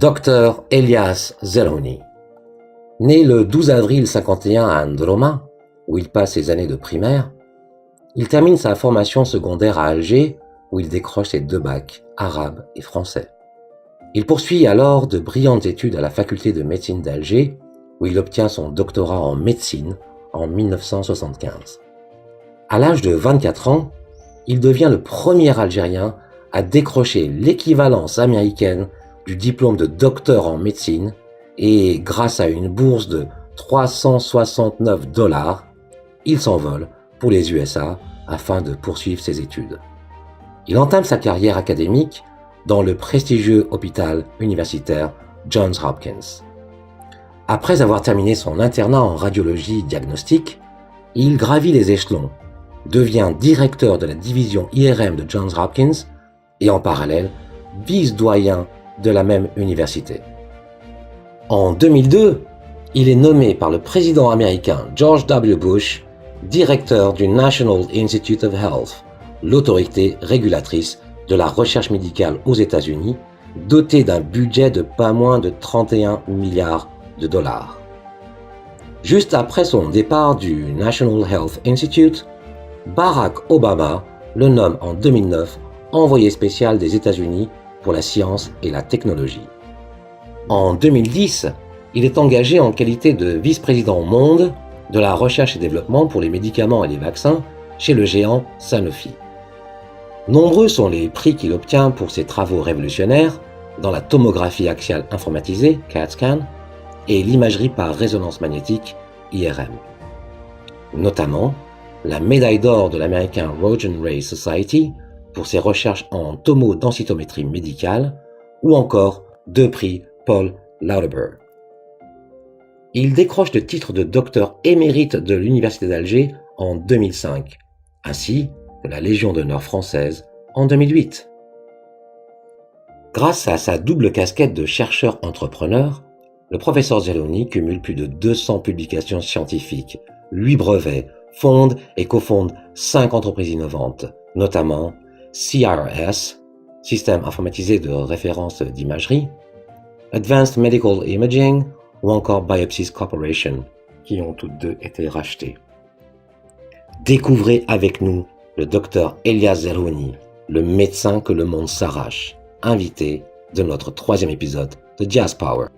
Dr Elias Zerhouni. Né le 12 avril 51 à Ndroma, où il passe ses années de primaire, il termine sa formation secondaire à Alger, où il décroche ses 2 bacs, arabe et français. Il poursuit alors de brillantes études à la faculté de médecine d'Alger, où il obtient son doctorat en médecine en 1975. À l'âge de 24 ans, il devient le premier Algérien à décrocher l'équivalence américaine du diplôme de docteur en médecine et grâce à une bourse de $369, il s'envole pour les USA afin de poursuivre ses études. Il entame sa carrière académique dans le prestigieux hôpital universitaire Johns Hopkins. Après avoir terminé son internat en radiologie diagnostique, il gravit les échelons, devient directeur de la division IRM de Johns Hopkins et en parallèle vice-doyen de la même université. En 2002, il est nommé par le président américain George W. Bush directeur du National Institute of Health, l'autorité régulatrice de la recherche médicale aux États-Unis, dotée d'un budget de pas moins de 31 milliards de dollars. Juste après son départ du National Health Institute, Barack Obama le nomme en 2009 envoyé spécial des États-Unis pour la science et la technologie. En 2010, il est engagé en qualité de vice-président au monde de la recherche et développement pour les médicaments et les vaccins chez le géant Sanofi. Nombreux sont les prix qu'il obtient pour ses travaux révolutionnaires dans la tomographie axiale informatisée, CAT scan, et l'imagerie par résonance magnétique, IRM. Notamment, la médaille d'or de l'American Roentgen Ray Society pour ses recherches en tomodensitométrie médicale, ou encore 2 prix Paul Lauterbur. Il décroche le titre de docteur émérite de l'Université d'Alger en 2005, ainsi que la Légion d'honneur française en 2008. Grâce à sa double casquette de chercheur-entrepreneur, le professeur Zerhouni cumule plus de 200 publications scientifiques, 8 brevets, fonde et cofonde 5 entreprises innovantes, notamment CRS, Système informatisé de référence d'imagerie, Advanced Medical Imaging ou encore Biopsys Corporation, qui ont toutes 2 été rachetées. Découvrez avec nous le docteur Elias Zerhouni, le médecin que le monde s'arrache, invité de notre 3e épisode de Jazz Power.